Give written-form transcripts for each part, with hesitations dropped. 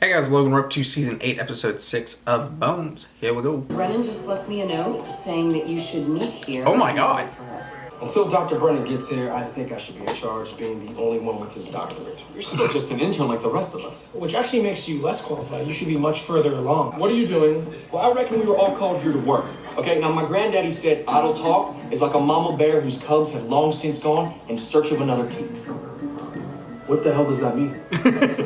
Hey guys, Logan. We're up to Season 8, Episode 6 of Bones. Here we go. Brennan just left me a note saying that you should meet here. Oh my god. Until Dr. Brennan gets here, I think I should be in charge, being the only one with his doctorate. You're still just an intern like the rest of us. Which actually makes you less qualified. You should be much further along. What are you doing? Well, I reckon we were all called here to work. Okay, now my granddaddy said idle talk is like a mama bear whose cubs have long since gone in search of another teat. What the hell does that mean?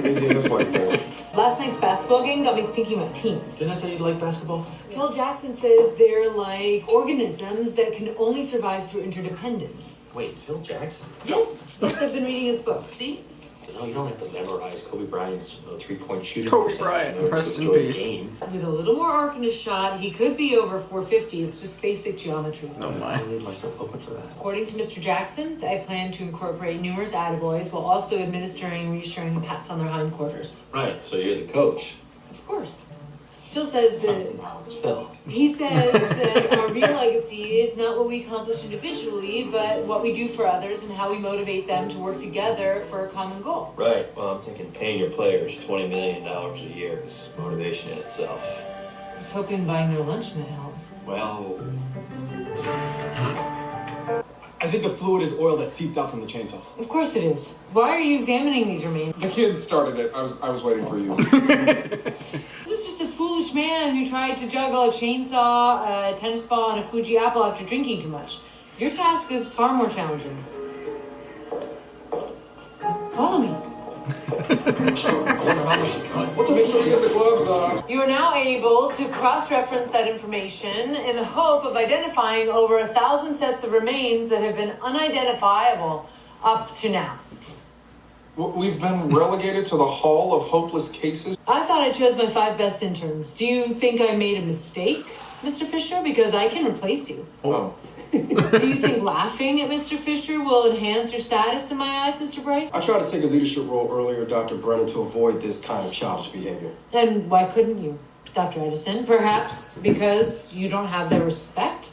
Easy this way, boy. Last night's basketball game got me thinking about teams. Didn't I say you like basketball? Phil Jackson says they're like organisms that can only survive through interdependence. Wait, Phil Jackson? Yes, I've been reading his book. See? No, you don't have to memorize Kobe Bryant's three-point shooting. Kobe Bryant, rest in peace. With a little more arc in his shot, he could be over 450. It's just basic geometry. Oh my. I leave myself open for that. According to Mr. Jackson, I plan to incorporate numerous attaboys while also administering reassuring pats on their hindquarters. Right, so you're the coach. Of course. Phil says that... No, it's Phil. He says that our real legacy is not what we accomplish individually, but what we do for others and how we motivate them to work together for a common goal. Right. Well, I'm thinking paying your players $20 million a year is motivation in itself. I was hoping buying their lunch might help. Well, I think the fluid is oil that seeped out from the chainsaw. Of course it is. Why are you examining these remains? The kids started it. I was waiting for you. This is just a foolish man who tried to juggle a chainsaw, a tennis ball, and a Fuji apple after drinking too much. Your task is far more challenging. Follow me. Make sure you get the gloves on. You are now able to cross-reference that information in the hope of identifying over 1,000 sets of remains that have been unidentifiable up to now. We've been relegated to the Hall of Hopeless Cases. I thought I chose my 5 best interns. Do you think I made a mistake, Mr. Fisher? Because I can replace you. Oh. Do you think laughing at Mr. Fisher will enhance your status in my eyes, Mr. Bright? I tried to take a leadership role earlier, Dr. Brennan, to avoid this kind of childish behavior. And why couldn't you, Dr. Edison? Perhaps because you don't have their respect?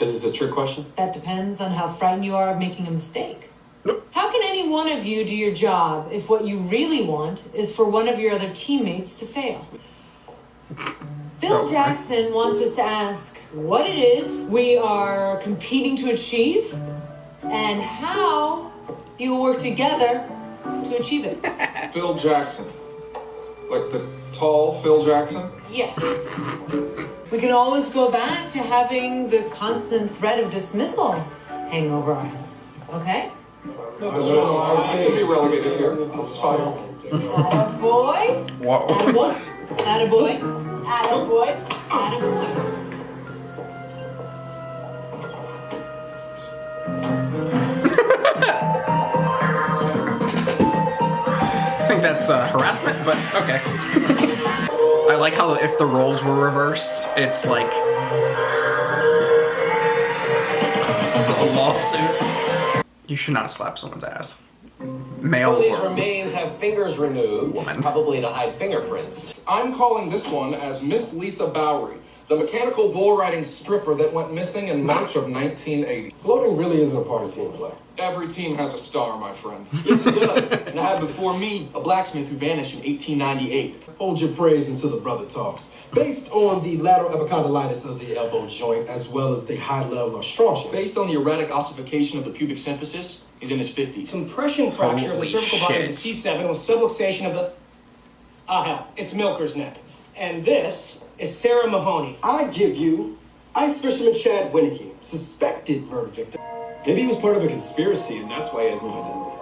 is this a trick question? That depends on how frightened you are of making a mistake. How can any one of you do your job if what you really want is for one of your other teammates to fail? Phil Jackson wants us to ask what it is we are competing to achieve and how you will work together to achieve it. Phil Jackson. Like the tall Phil Jackson? Yes. We can always go back to having the constant threat of dismissal hang over our heads, okay? I could be relegated here. It's fine. Attaboy. Whoa. Attaboy. Attaboy. Attaboy. Attaboy. I think that's harassment, but okay. I like how if the roles were reversed, it's like a lawsuit. You should not slap someone's ass. Male Some of these or remains have fingers removed, woman. probably to hide fingerprints. I'm calling this one as Miss Lisa Bowery, the mechanical bull riding stripper that went missing in March of 1980. Floating really isn't a part of team play. Every team has a star, my friend. Yes, it does. And I had before me a blacksmith who vanished in 1898. Hold your praise until the brother talks. Based on the lateral epicondylitis of the elbow joint, as well as the high level of strontium. Based on the erratic ossification of the pubic symphysis, he's in his 50s. Compression fracture of the Holy cervical body of the shit. C7 with subluxation of the... hell, it's Milker's neck. And this is Sarah Mahoney. I give you ice fisherman Chad Winnicky, suspected murder victim. Maybe he was part of a conspiracy, and that's why he has no identity.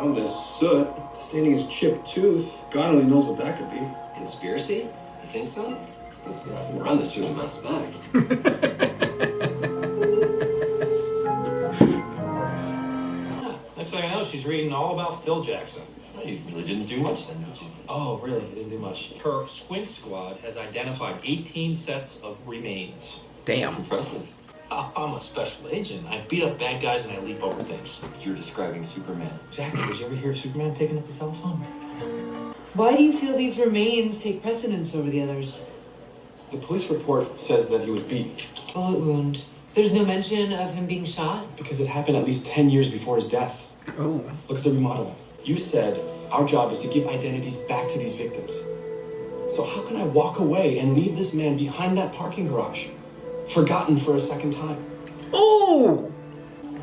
Found this soot staining his chipped tooth. God only knows what that could be. Conspiracy? You think so? Run this through the mass bag. Next thing I know, she's reading all about Phil Jackson. You really didn't do much then, did you? Oh, really? Didn't do much. Her squint squad has identified 18 sets of remains. damn. That's impressive. I'm a special agent. I beat up bad guys and I leap over things. You're describing Superman. Exactly. Did you ever hear of Superman picking up the telephone? Why do you feel these remains take precedence over the others? The police report says that he was beaten Bullet wound. There's no mention of him being shot? because it happened at least 10 years before his death. Oh. Look at the remodeling. You said our job is to give identities back to these victims. So how can I walk away and leave this man behind that parking garage, forgotten for a second time? Ooh!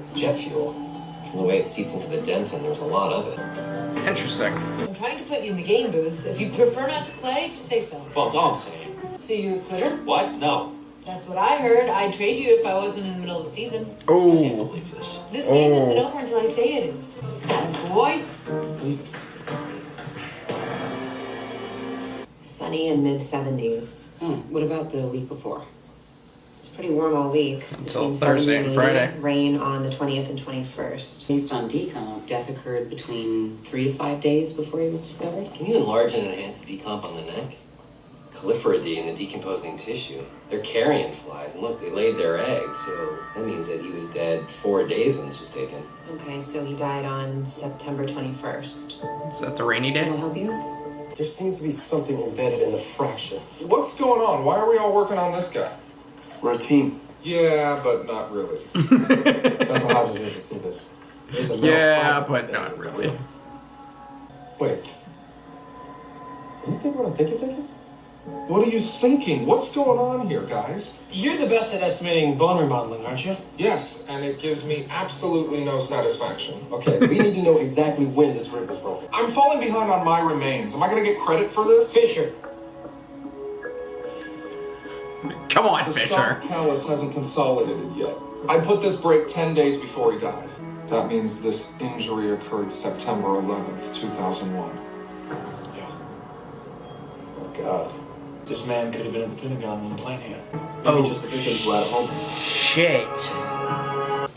It's jet fuel. From the way it seeped into the dentin, there's a lot of it. Interesting. I'm trying to put you in the game booth. If you prefer not to play, just say so. Well, that's all I'm saying. So you're a quitter? What? No. That's what I heard. I'd trade you if I wasn't in the middle of the season. I can't Oh. believe this. This game isn't over until I say it is. Boy. Sunny and mid-70s. What about the week before? It's pretty warm all week. Until Between Thursday 70 and Friday. Rain on the 20th and 21st. Based on decomp, death occurred between 3 to 5 days before he was discovered. Can you enlarge and enhance the decomp on the neck? Caliphoridae in the decomposing tissue. They're carrion flies, and look, they laid their eggs, so that means that he was dead 4 days when this was taken. Okay, so he died on September 21st. Is that the rainy day? Can I help you? There seems to be something embedded in the fracture. What's going on? Why are we all working on this guy? We're a team. Yeah, but not really. Dr. Hodges needs to see this. There's a Yeah, malfunction but embedded not in the really. brain. Wait. Do you think what I think you're thinking? What are you thinking? What's going on here, guys? You're the best at estimating bone remodeling, aren't you? Yes, and it gives me absolutely no satisfaction. Okay, we need to know exactly when this rib was broken. I'm falling behind on my remains. Am I gonna get credit for this? Fisher. Come on, The Fisher. soft callus hasn't consolidated yet. I put this break 10 days before he died. That means this injury occurred September 11th, 2001. Oh, God. This man could have been at the Pentagon when the plane hit. Maybe Oh. just the victims were at home. Shit.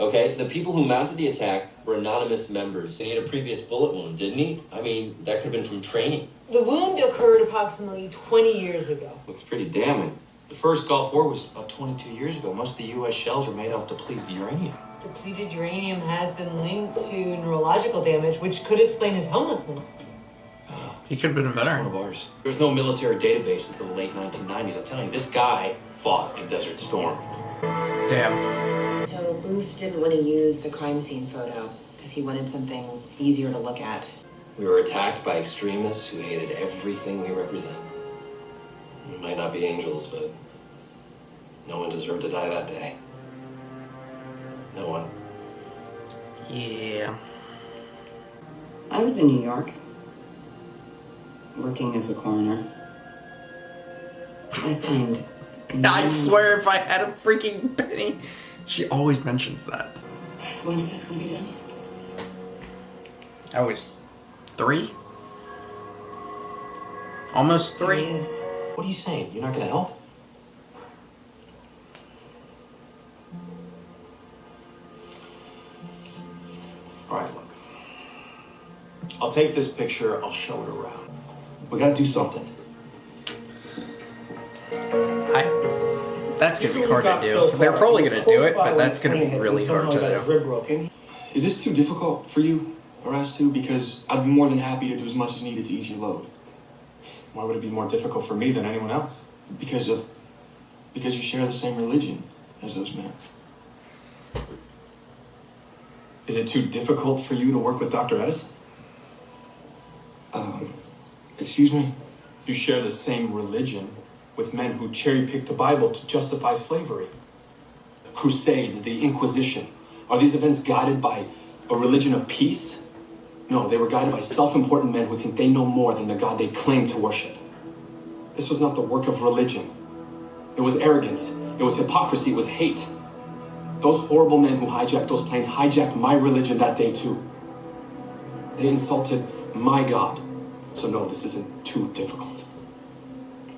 Okay, the people who mounted the attack were anonymous members. And he had a previous bullet wound, didn't he? I mean, that could have been from training. The wound occurred approximately 20 years ago. Looks pretty damning. The first Gulf War was about 22 years ago. Most of the U.S. shells were made out of depleted uranium. Depleted uranium has been linked to neurological damage, which could explain his homelessness. He could have been a One veteran. of ours. There was no military database until the late 1990s. I'm telling you, this guy fought in Desert Storm. Damn. So Booth didn't want to use the crime scene photo because he wanted something easier to look at. We were attacked by extremists who hated everything we represent. We might not be angels, but no one deserved to die that day. No one. Yeah. I was in New York, working as a coroner. I signed. I swear if I had a freaking penny. She always mentions that. When's this gonna be done? I was 3? Almost There he 3? is. What are you saying? You're not going to help? All right, look. I'll take this picture. I'll show it around. We got to do something. That's gonna be hard to do. They're probably gonna do it, but that's gonna be really hard to do. Rib broken. Is this too difficult for you or us too? Because I'd be more than happy to do as much as needed to ease your load. Why would it be more difficult for me than anyone else? Because you share the same religion as those men. Is it too difficult for you to work with Dr. Edison? Excuse me? You share the same religion with men who cherry-pick the Bible to justify slavery. Crusades, the Inquisition. Are these events guided by a religion of peace? No, they were guided by self-important men who think they know more than the God they claim to worship. This was not the work of religion. It was arrogance. It was hypocrisy. It was hate. Those horrible men who hijacked those planes hijacked my religion that day too. They insulted my God. So no, this isn't too difficult.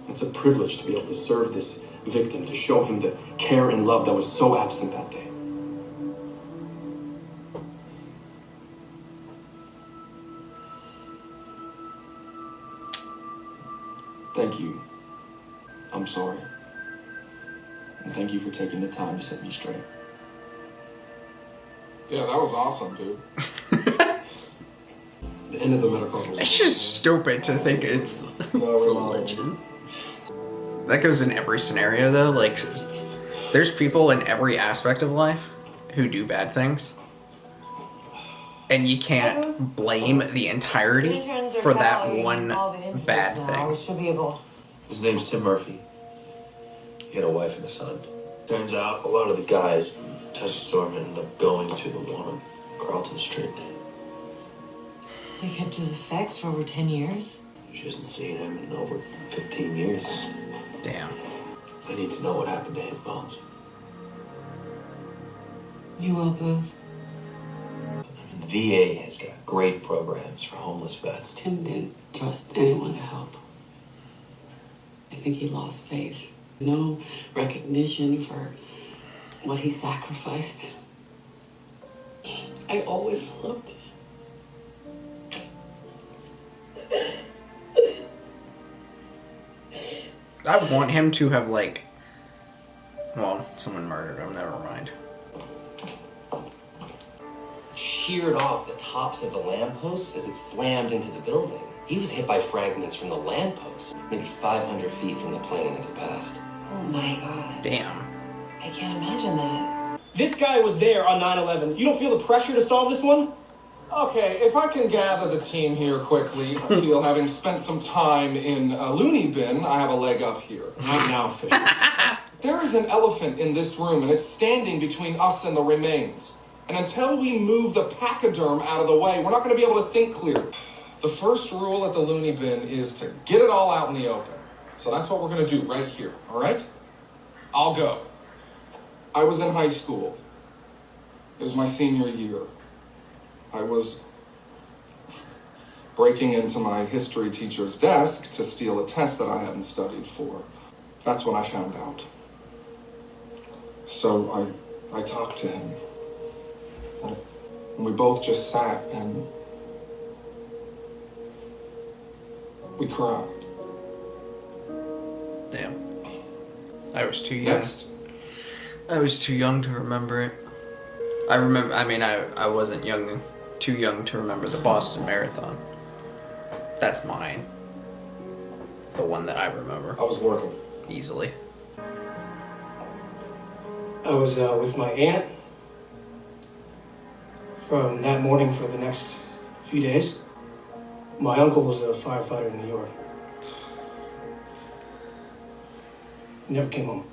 It's a privilege to be able to serve this victim, to show him the care and love that was so absent that day. Thank you. I'm sorry. And thank you for taking the time to set me straight. Yeah, that was awesome, dude. The end of the metacarpal. It's just stupid to think it's religion. That goes in every scenario though, like there's people in every aspect of life who do bad things. And you can't blame the entirety Interns are for that valuing one all the interns bad now. thing. We should be able His name's Tim Murphy. He had a wife and a son. Turns out a lot of the guys in Tessa Storm ended up going to the one on Carlton Street. They kept his effects for over 10 years? She hasn't seen him in over 15 years. Damn. I need to know what happened to his bones. You will, Booth. The VA has got great programs for homeless vets. Tim didn't trust anyone to help. I think he lost faith. No recognition for what he sacrificed. I always loved him. I want him to have, like... Well, someone murdered him, never mind. Sheared off the tops of the lampposts as it slammed into the building. He was hit by fragments from the lamppost, maybe 500 feet from the plane as it passed. Oh my god. Damn. I can't imagine that. This guy was there on 9/11. You don't feel the pressure to solve this one? Okay, if I can gather the team here quickly, I feel having spent some time in a loony bin, I have a leg up here. Not now, Fisher. There is an elephant in this room, and it's standing between us and the remains. And until we move the pachyderm out of the way, we're not going to be able to think clear. The first rule at the loony bin is to get it all out in the open. So that's what we're going to do right here, all right? I'll go. I was in high school. It was my senior year. I was breaking into my history teacher's desk to steal a test that I hadn't studied for. That's when I found out. So I talked to him. And we both just sat and we cried. Damn. I was too young. Next. I was too young to remember it. I remember, I mean, I wasn't too young to remember the Boston Marathon. That's mine. The one that I remember. I was working. Easily. I was with my aunt from that morning for the next few days. My uncle was a firefighter in New York. He never came home.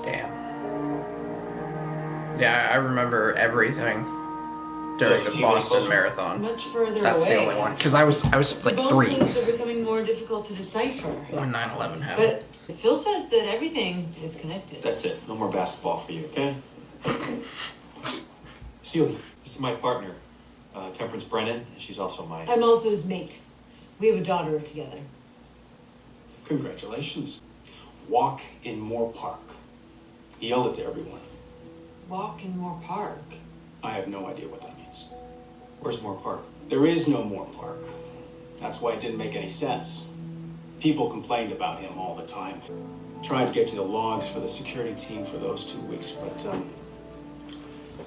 Damn. Yeah, I remember everything during the Boston Marathon. Much further That's away. the only one. Because I was like The 3 bones are becoming more difficult to decipher. when 9/11 happened. But Phil says that everything is connected. That's it. No more basketball for you, okay? Celia, this is my partner, Temperance Brennan, and she's also my... I'm also his mate. We have a daughter together. Congratulations. Walk in Moore Park. He yelled it to everyone. Walk in Moore Park. I have no idea what that means. Where's Moore Park? There is no Moore Park. That's why it didn't make any sense. People complained about him all the time. Tried to get to the logs for the security team for those 2 weeks, but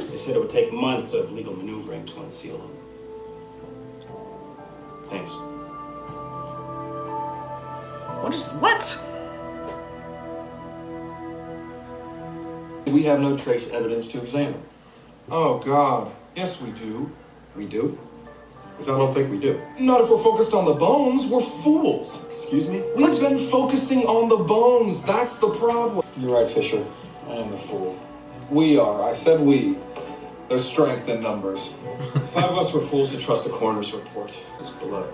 they said it would take months of legal maneuvering to unseal him. Thanks. What? We have no trace evidence to examine. Oh, God. Yes, we do. We do? Because I don't think we do. Not if we're focused on the bones. We're fools. Excuse me? We've been focusing on the bones. That's the problem. You're right, Fisher. I am a fool. We are. I said we. There's strength in numbers. 5 of us were fools to trust the coroner's report. It's blood.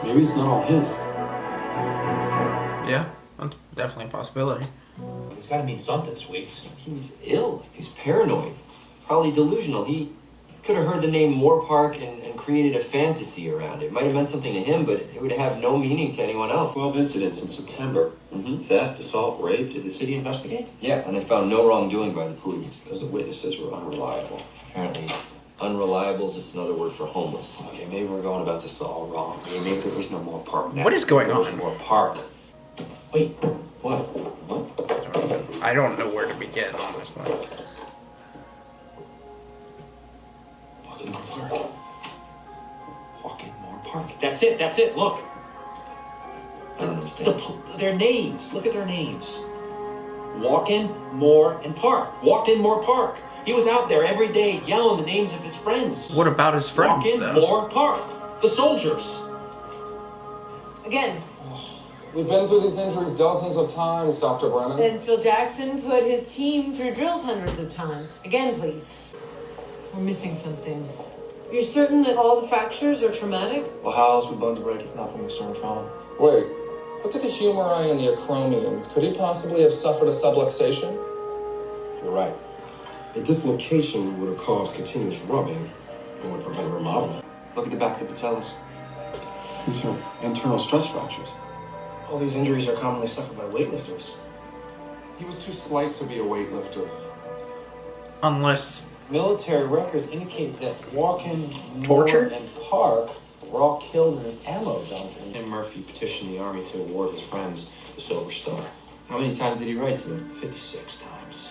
Maybe it's not all his. Yeah, that's definitely a possibility. It's gotta mean something, Sweets. He's ill. He's paranoid. Probably delusional. He could have heard the name Moore Park and created a fantasy around it. Might have meant something to him, but it would have no meaning to anyone else. 12 incidents in September. Theft, assault, rape. Did the city investigate? Yeah, and they found no wrongdoing by the police. Because the witnesses were unreliable. Apparently, unreliable is just another word for homeless. Okay, maybe we're going about this all wrong. Maybe there was no more park now. What is going There was on? more park. Wait, What? I don't know where to begin, honestly. Walk in Moore Park. Walk in Moore Park. That's it, look. I don't understand. Their names, look at their names. Walk in, Moore, and Park. Walked in Moore Park. He was out there every day yelling the names of his friends. What about his friends, Walk in, though? Moore Park. The soldiers. Again. We've been through these injuries dozens of times, Dr. Brennan. And Phil Jackson put his team through drills hundreds of times. Again, please. We're missing something. You're certain that all the fractures are traumatic? Well, how else would bones break if not from external trauma? Wait, look at the humeri and the acromions. Could he possibly have suffered a subluxation? You're right. A dislocation would have caused continuous rubbing and would prevent remodeling. Look at the back of the patellas. These are internal stress fractures. All these injuries are commonly suffered by weightlifters. He was too slight to be a weightlifter. Unless... Military records indicate that Walken, Torture? Moore, and Park were all killed in an ammo dump. Tim Murphy petitioned the Army to award his friends the Silver Star. How many times did he write to them? 56 times.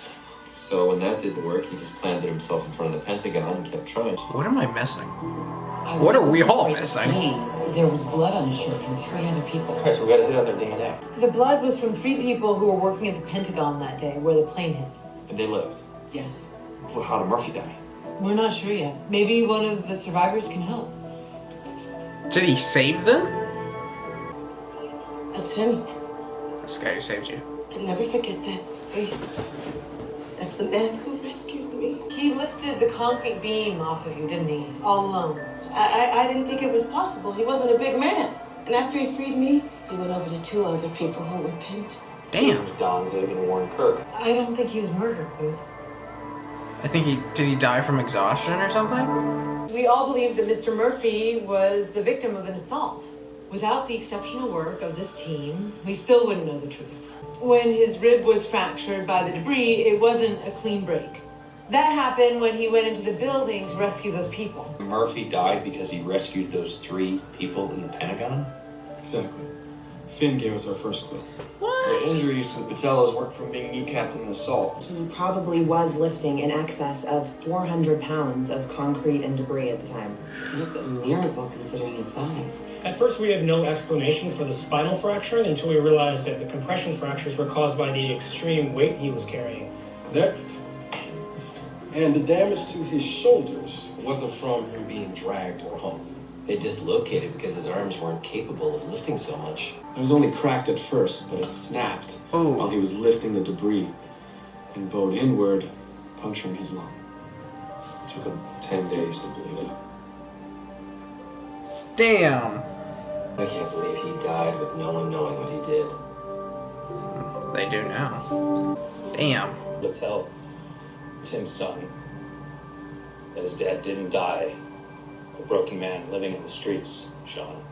So when that didn't work, he just planted himself in front of the Pentagon and kept trying. What am I missing? What are we all missing? There was blood on his shirt from 3 other people. Alright, so we gotta hit on their DNA. The blood was from 3 people who were working at the Pentagon that day where the plane hit. And they lived. Yes. Well, how did Murphy die? We're not sure yet. Maybe one of the survivors can help. Did he save them? That's him. This guy who saved you. I'll never forget that face. That's the man who rescued me. He lifted the concrete beam off of you, didn't he? All alone. I didn't think it was possible. He wasn't a big man. And after he freed me, he went over to 2 other people who were pinned. Damn. Donzig and Warren Kirk. I don't think he was murdered, Ruth. I think did he die from exhaustion or something? We all believe that Mr. Murphy was the victim of an assault. Without the exceptional work of this team, we still wouldn't know the truth. When his rib was fractured by the debris, it wasn't a clean break. That happened when he went into the building to rescue those people. Murphy died because he rescued those 3 people in the Pentagon? Exactly. Finn gave us our first clue. What? The injuries to the patellas weren't from being kneecapped in an assault. He probably was lifting in excess of 400 pounds of concrete and debris at the time. That's a miracle considering his size. At first, we had no explanation for the spinal fracturing until we realized that the compression fractures were caused by the extreme weight he was carrying. Next. And the damage to his shoulders wasn't from him being dragged or hung. They dislocated because his arms weren't capable of lifting so much. It was only cracked at first, but it snapped while he was lifting the debris and bowed inward, puncturing his lung. It took him 10 days to bleed out. Damn. I can't believe he died with no one knowing what he did. They do now. Damn. To tell Tim's son that his dad didn't die a broken man living in the streets, Sean.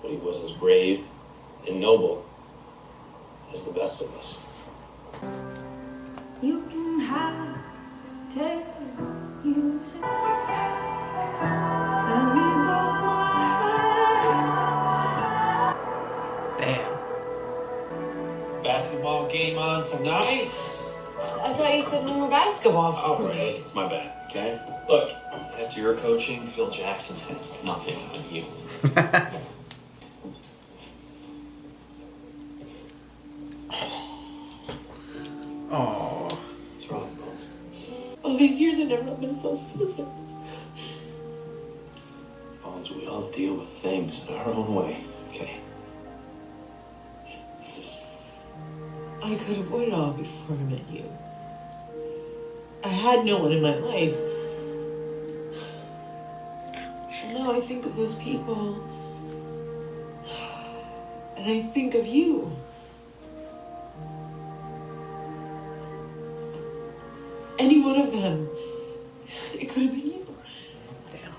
But he was as brave and noble as the best of us. You can have till you say that we both want. Damn. Basketball game on tonight? I thought you said no more basketball. Oh, right. It's my bad, okay? Look, after your coaching, Phil Jackson has nothing on you. Oh. What's wrong, Bones? All these years I've never been so flippant. Bones, we all deal with things our own way, okay? I could avoid it all before I met you. I had no one in my life. And now I think of those people. And I think of you. Any one of them. It could have been you. Damn.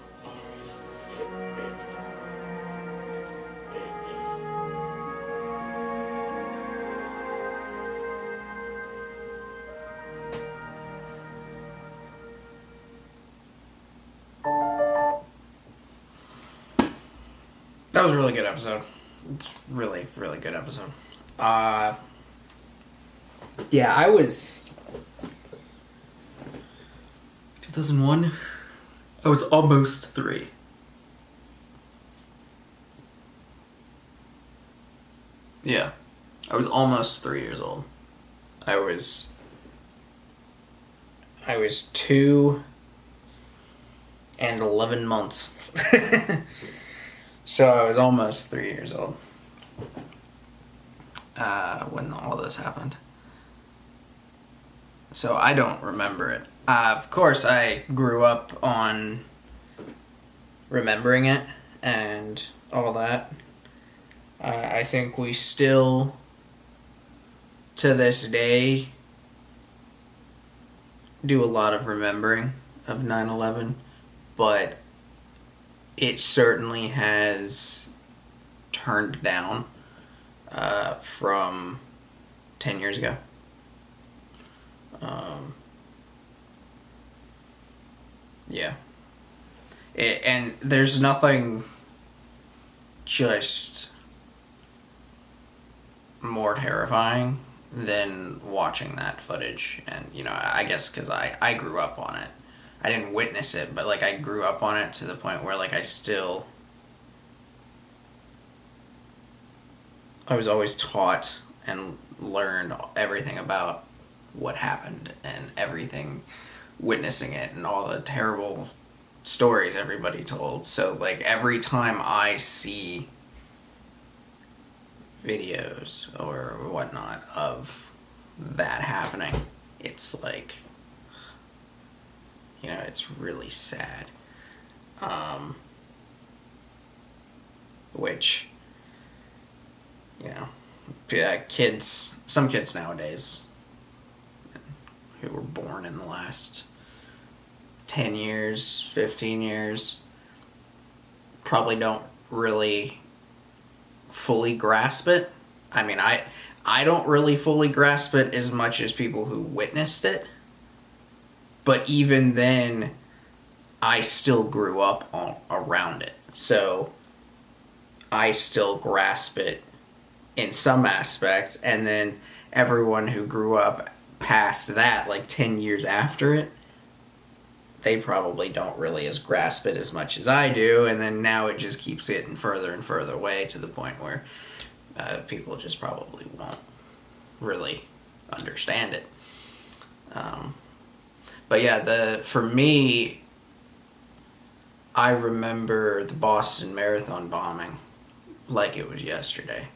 That was a really good episode. It's really, really good episode. Yeah, I was 2001. I was almost 3. Yeah, I was almost 3 years old. I was I was 2 and 11 months. So I was almost 3 years old when all this happened. So I don't remember it. Of course, I grew up on remembering it and all that. I think we still, to this day, do a lot of remembering of 9/11, but it certainly has turned down from 10 years ago. Yeah. And there's nothing just more terrifying than watching that footage. And, you know, I guess because I grew up on it. I didn't witness it, but, like, I grew up on it to the point where, like, I was always taught and learned everything about what happened and everything, witnessing it and all the terrible stories everybody told. So, like, every time I see videos or whatnot of that happening, it's like, you know, it's really sad. Which, you know, some kids nowadays who were born in the last 10 years, 15 years, probably don't really fully grasp it. I mean, I don't really fully grasp it as much as people who witnessed it. But even then, I still grew up around it. So I still grasp it in some aspects. And then everyone who grew up past that, like 10 years after it, they probably don't really grasp it as much as I do. And then now it just keeps getting further and further away to the point where people just probably won't really understand it. But yeah, for me, I remember the Boston Marathon bombing like it was yesterday.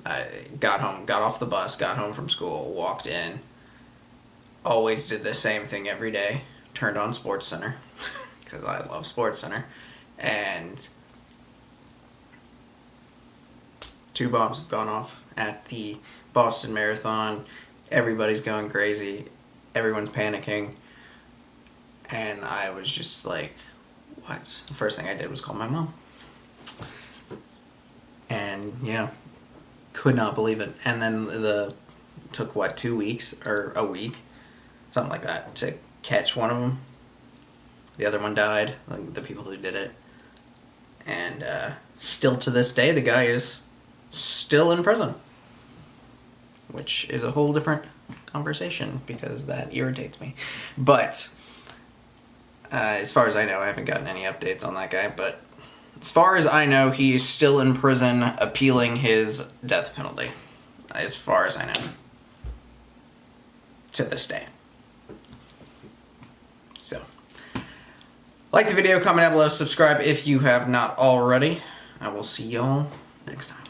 I got off the bus, got home from school, walked in, always did the same thing every day, turned on SportsCenter, because I love SportsCenter, and 2 bombs have gone off at the Boston Marathon. Everybody's going crazy. Everyone's panicking. And I was just like, what? The first thing I did was call my mom. And, yeah, could not believe it. And then took, 2 weeks, or a week, something like that, to catch one of them. The other one died, like the people who did it. And still to this day, the guy is still in prison. Which is a whole different conversation, because that irritates me. But as far as I know, I haven't gotten any updates on that guy, but as far as I know, he's still in prison appealing his death penalty, as far as I know, to this day. So, like the video, comment down below, subscribe if you have not already. I will see y'all next time.